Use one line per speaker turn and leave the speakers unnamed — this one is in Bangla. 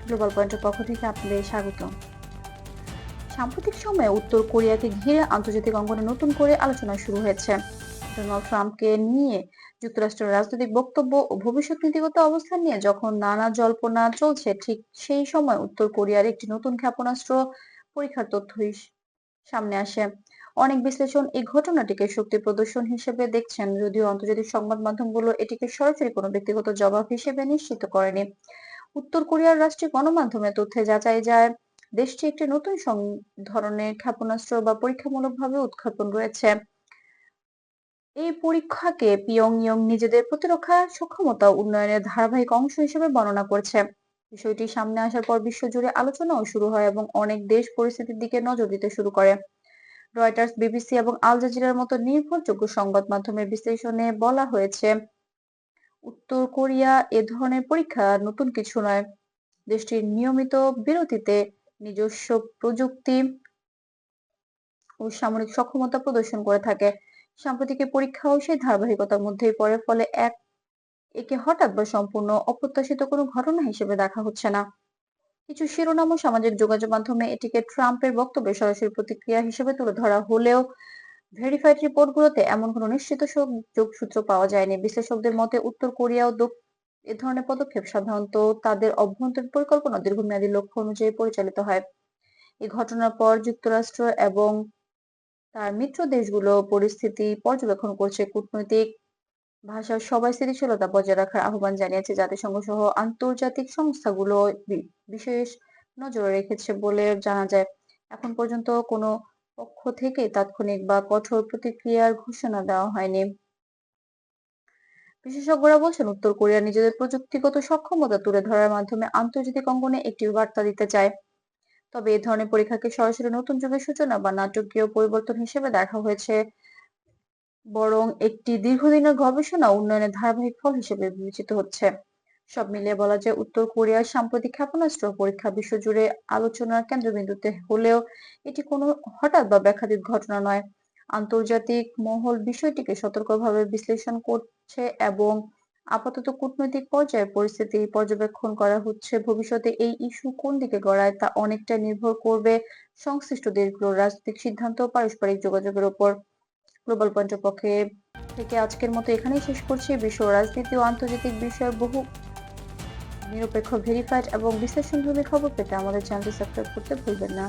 গ্লোবাল পয়েন্টের পক্ষ থেকে আপনাদের স্বাগত। সাম্প্রতিক সময়ে উত্তর কোরিয়াকে ঘিরে আন্তর্জাতিক অঙ্গনে নতুন করে আলোচনা শুরু হয়েছে। ডোনাল্ড ট্রাম্পকে নিয়ে যুক্তরাষ্ট্রের রাজনৈতিক বক্তব্য ও ভবিষ্যৎ নীতিগত অবস্থান নিয়ে যখন নানা জল্পনা চলছে, ঠিক সেই সময় উত্তর কোরিয়ার একটি নতুন ক্ষেপণাস্ত্র পরীক্ষার তথ্য সামনে আসে। অনেক বিশ্লেষণ এই ঘটনাটিকে শক্তি প্রদর্শন হিসেবে দেখছেন, যদিও আন্তর্জাতিক সংবাদ মাধ্যমগুলো এটিকে সরাসরি কোনো ব্যক্তিগত জবাব হিসেবে নিশ্চিত করেনি। উত্তর কোরিয়ার রাষ্ট্রীয় গণমাধ্যমে তথ্যে যাচাই যায় দেশটি একটি নতুন ধরনের ক্ষেপণাস্ত্র বা পরীক্ষামূলকভাবে উৎক্ষেপণ রয়েছে। এই পরীক্ষাকে পিয়ংইয়ং নিজেদের প্রতিরক্ষা সক্ষমতা উন্নয়নের ধারাবাহিক অংশ হিসেবে বর্ণনা করছে। বিষয়টি সামনে আসার পর বিশ্বজুড়ে আলোচনাও শুরু হয় এবং অনেক দেশ পরিস্থিতির দিকে নজর দিতে শুরু করে। রয়টার্স, বিবিসি এবং আল জাজিরার মতো নির্ভরযোগ্য সংবাদ মাধ্যমের বিশ্লেষণে বলা হয়েছে, উত্তর কোরিয়া এ ধরনের পরীক্ষা নতুন কিছু নয়। দেশটির নিয়মিত বিরতিতে নিজস্ব প্রযুক্তি ও সামরিক সক্ষমতা প্রদর্শন করে থাকে। সাম্প্রতিক এই পরীক্ষাও সেই ধারাবাহিকতার মধ্যেই পড়ে, ফলে একে হঠাৎ বা সম্পূর্ণ অপ্রত্যাশিত কোনো ঘটনা হিসেবে দেখা হচ্ছে না। কিছু শিরোনাম ও সামাজিক যোগাযোগ মাধ্যমে এটিকে ট্রাম্পের বক্তব্যের সরাসরি প্রতিক্রিয়া হিসেবে তুলে ধরা হলেও ভেরিফাইড রিপোর্টগুলোতে এমন কোনো নিশ্চিত যোগসূত্র পাওয়া যায়নি। বিশ্লেষকদের মতে উত্তর কোরিয়াও এ ধরনের পদক্ষেপ সাধারণত তাদের অভ্যন্তরীণ পরিকল্পনা দীর্ঘমেয়াদী লক্ষ্য অনুযায়ী পরিচালিত হয়। এই ঘটনার পর যুক্তরাষ্ট্র এবং তার মিত্র দেশগুলো পরিস্থিতি পর্যবেক্ষণ করছে। কূটনৈতিক ভাষার সবাই স্থিতিশীলতা বজায় রাখার আহ্বান জানিয়েছে। জাতিসংঘ সহ আন্তর্জাতিক সংস্থাগুলো বিশেষ নজরে রেখেছে বলে জানা যায়। এখন পর্যন্ত কোনো পক্ষ থেকে তাৎক্ষণিক বা কঠোর প্রতিক্রিয়ার ঘোষণা দেওয়া হয়নি। বিশেষজ্ঞরা বলছেন, উত্তর কোরিয়া নিজেদের প্রযুক্তিগত সক্ষমতা তুলে ধরার মাধ্যমে আন্তর্জাতিক অঙ্গনে একটি বার্তা দিতে চায়। তবে এ ধরনের পরীক্ষাকে সরাসরি নতুন যুগের সূচনা বা নাটকীয় পরিবর্তন হিসেবে দেখা হয়েছে, বরং একটি দীর্ঘদিনের গবেষণা উন্নয়নের ধারাবাহিক ফল হিসেবে বিবেচিত হচ্ছে। সব মিলিয়ে বলা যায়, উত্তর কোরিয়ার সাম্প্রতিক ক্ষেপণাস্ত্র পরীক্ষা বিশ্বজুড়ে আলোচনার কেন্দ্রবিন্দুতে হলেও এটি কোনো হঠাৎ বা ব্যাখ্যাতীত ঘটনা নয়। আন্তর্জাতিক মহল বিষয়টিকে সতর্কভাবে বিশ্লেষণ করছে এবং আপাতত কূটনৈতিক পর্যায়ে পরিস্থিতি পর্যবেক্ষণ করা হচ্ছে। ভবিষ্যতে এই ইস্যু কোন দিকে গড়ায় তা অনেকটা নির্ভর করবে সংশ্লিষ্ট দেশগুলোর রাজনৈতিক সিদ্ধান্ত ও পারস্পরিক যোগাযোগের উপর। গ্লোবাল পয়েন্টের পক্ষে থেকে আজকের মতো এখানেই শেষ করছি। বিশ্ব রাজনীতি ও আন্তর্জাতিক বিষয়ে বহু নিরপেক্ষ, ভেরিফাইড এবং বিশ্লেষণধর্মী খবর পেতে আমাদের চ্যানেলটি সাবস্ক্রাইব করতে ভুলবেন না।